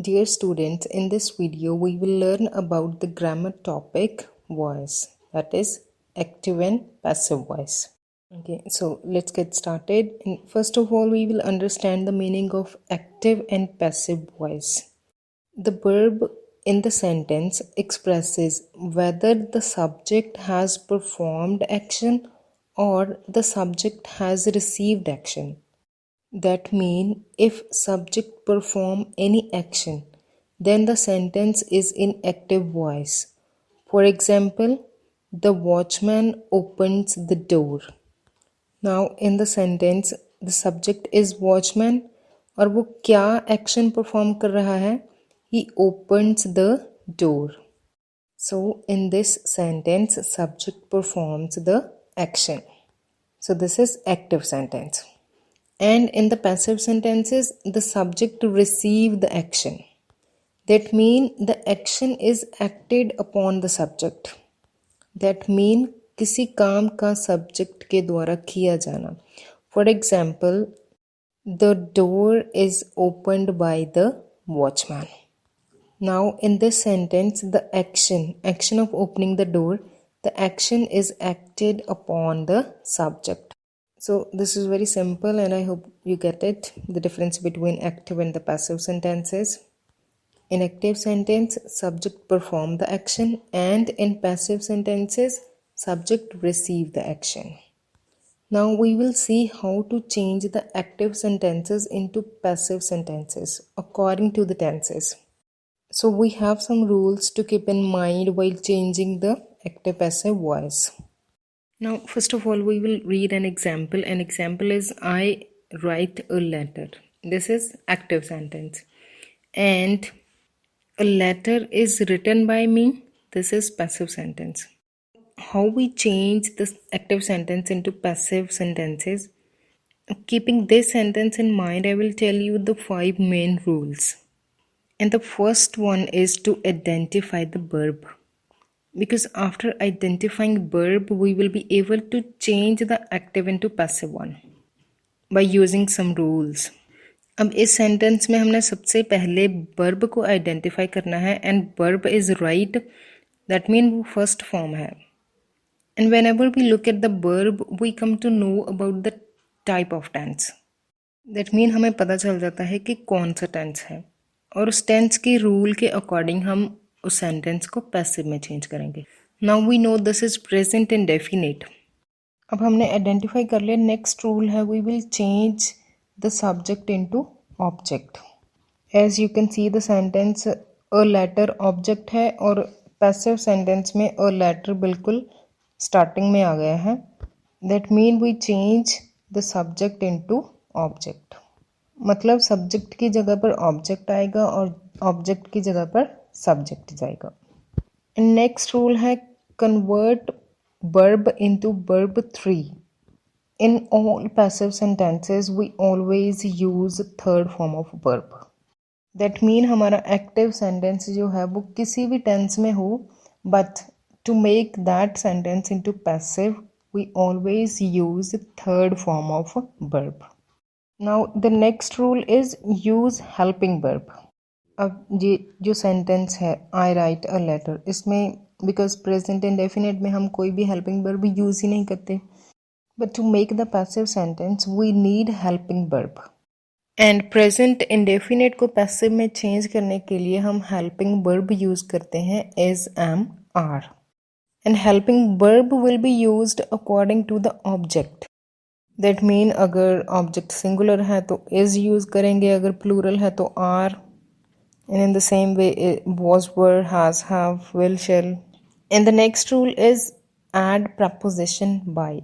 Dear students, in this video we will learn about the grammar topic voice, that is active and passive voice. Okay, so let's get started. And first of all, we will understand the meaning of active and passive voice. The verb in the sentence expresses whether the subject has performed action or the subject has received action. That mean if subject perform any action, then the sentence is in active voice. For example, the watchman opens the door. Now in the sentence, the subject is watchman और वो क्या action perform कर रहा है? He opens the door. So in this sentence, subject performs the action. So this is active sentence. And in the passive sentences, the subject receive the action. That mean the action is acted upon the subject. That mean किसी काम का subject के द्वारा किया जाना. For example, the door is opened by the watchman. Now in this sentence, the action of opening the door, the action is acted upon the subject. So this is very simple and I hope you get it, the difference between active and the passive sentences. In active sentence, subject perform the action, and in passive sentences, subject receive the action. Now we will see how to change the active sentences into passive sentences according to the tenses. So we have some rules to keep in mind while changing the active passive voice. Now, first of all, we will read an example. An example is I write a letter. This is active sentence. And a letter is written by me. This is passive sentence. How we change this active sentence into passive sentences? Keeping this sentence in mind, I will tell you the 5 main rules. And the first one is to identify the verb. Because after identifying verb, we will be able to change the active into passive one by using some rules. अब इस sentence में हमने सबसे पहले verb को identify करना है and verb is right, that mean वो first form है. And whenever we look at the verb, we come to know about the type of tense. That mean हमें पता चल जाता है कि कौन सा tense है और उस tense के rule के according हम उस सेंटेंस को पैसिव में चेंज करेंगे. Now we know this is present indefinite. अब हमने आइडेंटिफाई कर लिया. नेक्स्ट रूल है we will change the subject into object. As you can see the sentence a letter object है और पैसिव सेंटेंस में अ लेटर बिल्कुल स्टार्टिंग में आ गया है. That mean we change the subject into object. मतलब सब्जेक्ट की जगह पर ऑब्जेक्ट आएगा और ऑब्जेक्ट की जगह पर सब्जेक्ट जाएगा. नेक्स्ट रूल है convert verb into verb 3. In all passive sentences we always use third form of verb. That mean हमारा एक्टिव सेंटेंस जो है वो किसी भी टेंस में हो, but to make that sentence into passive we always use third form of verb. Now the next rule is use helping verb. अब ये जो सेंटेंस है आई राइट अ लेटर, इसमें बिकॉज प्रेजेंट इंडेफिनिट में हम कोई भी हेल्पिंग वर्ब यूज़ ही नहीं करते, but to make the passive sentence we need helping verb. And present indefinite को पैसिव में चेंज करने के लिए हम हेल्पिंग वर्ब यूज़ करते हैं is, am, are. And helping verb will be used according to the object. That mean अगर object singular है तो इज यूज़ करेंगे, अगर प्लूरल है तो are. And in the same way, was, were, has, have, will, shall. And the next rule is add preposition by.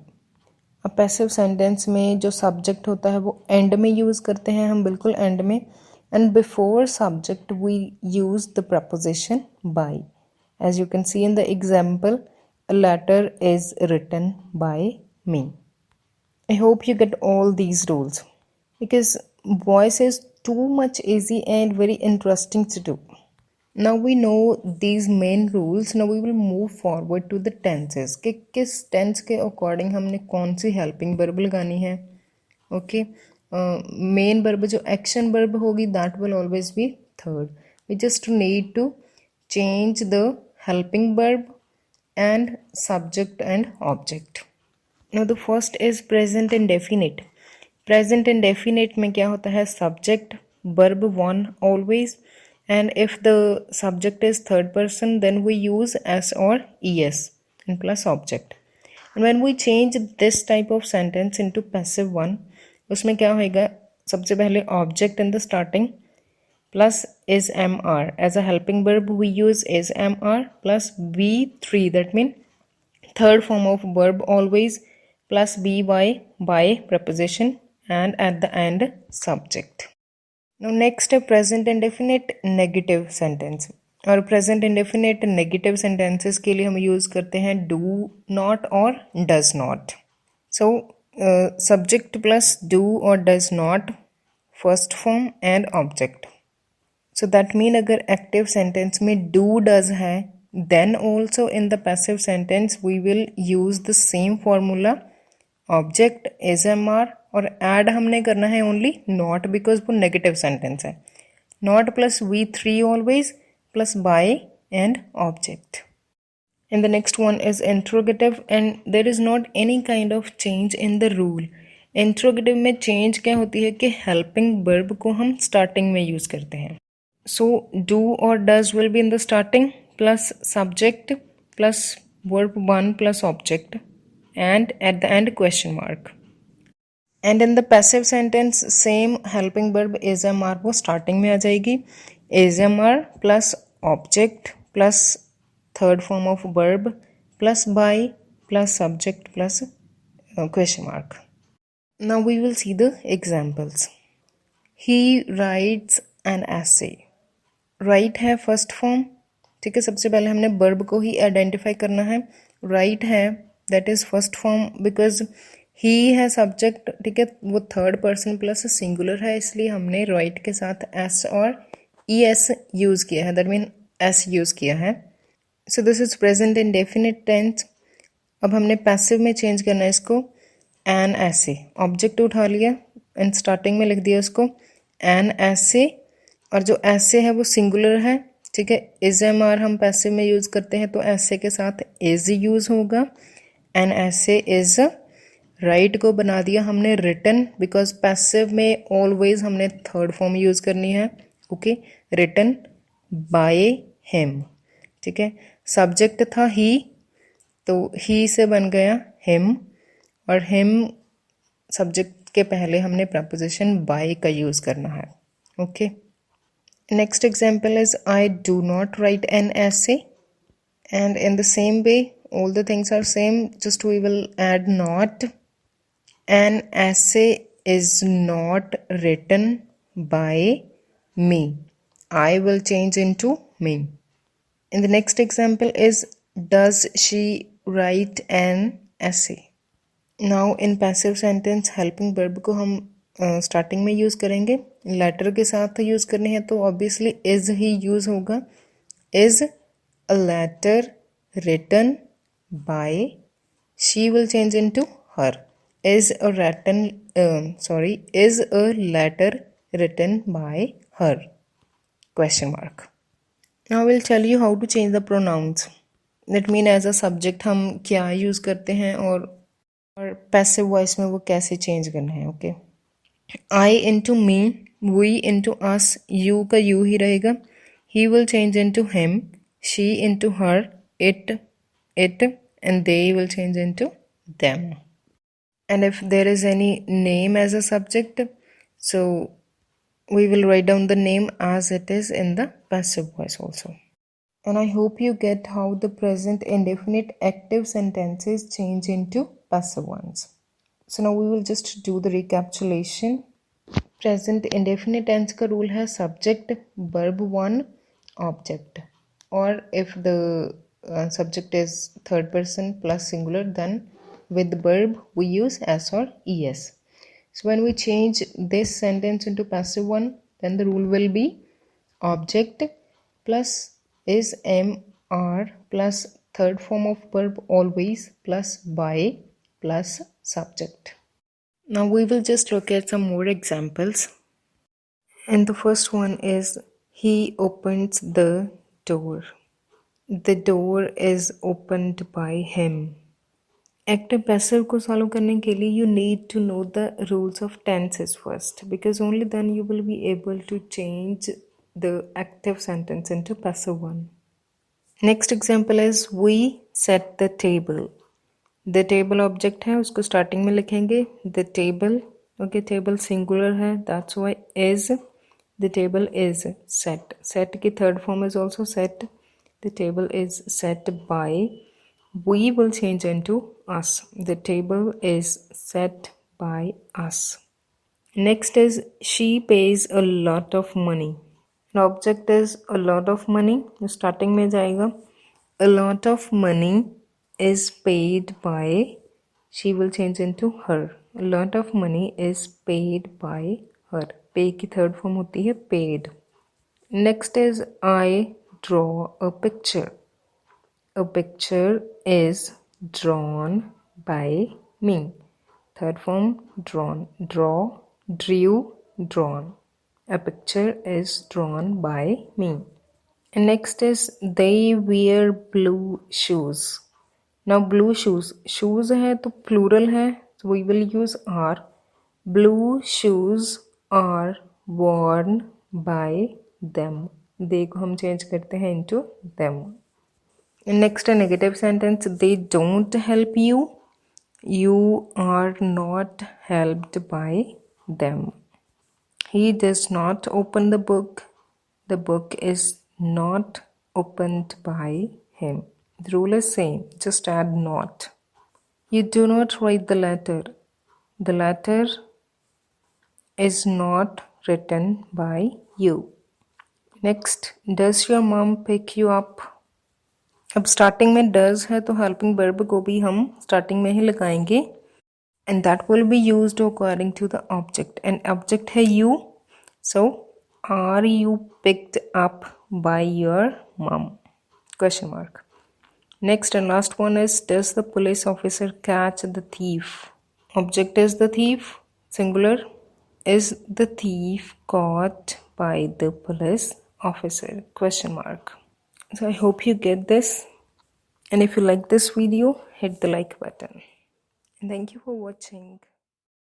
अब passive sentence में जो सब्जेक्ट होता है वो एंड में यूज़ करते हैं हम, बिल्कुल एंड में. And before subject we use the preposition by. As you can see in the example, a letter is written by me. I hope you get all these rules because voice is too much easy and very interesting to do. Now we know these main rules. Now we will move forward to the tenses कि किस tense के according हमने कौन सी helping verb लगानी है. Okay, main verb जो action verb होगी that will always be third. We just need to change the helping verb and subject and object. Now the first is present indefinite. Present indefinite में क्या होता है? Subject, verb one always, and if the subject is third person then we use s or es and plus object. And when we change this type of sentence into passive one, उसमें क्या होएगा? सबसे पहले object in the starting plus is mr. As a helping verb we use is mr plus v3, that means third form of verb always, plus by preposition, and at the end subject. Now next present indefinite negative sentence. और present indefinite negative sentences के लिए हम use करते हैं do not और does not. So subject plus do or does not, first form and object. So that mean अगर active sentence में do does है, then also in the passive sentence we will use the same formula, object is mr, और add हमने करना है only not because वो negative sentence है. Not plus v3 always plus by and object. And the next one is interrogative, and there is not any kind of change in the rule. Interrogative में change क्या होती है कि helping verb को हम starting में use करते हैं. So do or does will be in the starting plus subject plus verb one plus object, and at the end question mark. And in the passive sentence same helping verb is mr वो starting में आ जाएगी. is mr plus object plus third form of verb plus by plus subject plus question mark. Now we will see the examples. He writes an essay. Right है first form, ठीक है. सबसे पहले हमने verb को ही identify करना है. Right है that is first form because he है सब्जेक्ट, ठीक है. वो थर्ड पर्सन प्लस सिंगुलर है, इसलिए हमने राइट के साथ एस और ई एस यूज किया है, दैट मीन एस यूज किया है. So this is present indefinite tense. अब हमने पैसिव में चेंज करना है इसको. एन ऐसे ऑब्जेक्ट उठा लिया एंड स्टार्टिंग में लिख दिया उसको एन ऐसे, और जो ऐसे है वो सिंगुलर है, ठीक है. इज एम आर हम पैसिव में यूज करते हैं तो ऐसे के साथ इज यूज होगा. एन ऐसे इज. राइट को बना दिया हमने रिटन बिकॉज पैसिव में ऑलवेज हमने थर्ड फॉर्म यूज करनी है. ओके, रिटन बाय हिम, ठीक है. सब्जेक्ट था ही, तो ही से बन गया हिम, और हिम सब्जेक्ट के पहले हमने प्रपोजिशन बाय का यूज करना है. Okay. Next example is I do not write an essay, and in the same way all the things are same, just we will add not. An essay is not written by me. I will change into me. And the next example is does she write an essay. Now in passive sentence helping verb को हम starting में use करेंगे, letter के साथ use करनी है तो obviously is ही यूज होगा. Is a letter written by, she will change into her. Is a written is a letter written by her, question mark. Now will tell you how to change the pronouns. That mean as a subject हम क्या use करते हैं और passive voice में वो कैसे change करना है. Okay. I into me, we into us, you का you ही रहेगा. He will change into him, she into her, it, and they will change into them. And if there is any name as a subject, so we will write down the name as it is in the passive voice also. And I hope you get how the present indefinite active sentences change into passive ones. So now we will just do the recapitulation. Present indefinite tense का rule है subject verb one object, और if the subject is third person plus singular then with the verb we use s or es. So when we change this sentence into passive one, then the rule will be object plus is am are plus third form of verb always plus by plus subject. Now we will just look at some more examples. And the first one is He opens the door. The door is opened by him. Active passive को solve करने के लिए you need to know the rules of tenses first, because only then you will be able to change the active sentence into passive one. Next example is we set the table. The table object है, उसको starting में लिखेंगे the table. Okay, table singular है, that's why is. The table is set. Set की third form is also set. The table is set by. We will change into us. The table is set by us. Next is she pays a lot of money. The object is a lot of money. Starting में जाएगा. A lot of money is paid by. She will change into her. A lot of money is paid by her. Pay की third form होती है paid. Next is I draw a picture. A picture is drawn by me. Third form drawn. Draw, drew, drawn. A picture is drawn by me. And next is they wear blue shoes. Now blue shoes. Shoes है तो plural है, so we will use are. Blue shoes are worn by them. they को हम change करते हैं into them. Next, a negative sentence. They don't help you. You are not helped by them. He does not open the book. The book is not opened by him. The rule is same. Just add not. You do not write the letter. The letter is not written by you. Next, does your mom pick you up? अब starting में does है तो helping verb को भी हम starting में ही लगाएंगे and that will be used according to the object. And object है you, so are you picked up by your mum? Question mark. Next and last one is does the police officer catch the thief? Object is the thief, singular. Is the thief caught by the police officer? Question mark. So I hope you get this, and if you like this video, hit the like button. And thank you for watching.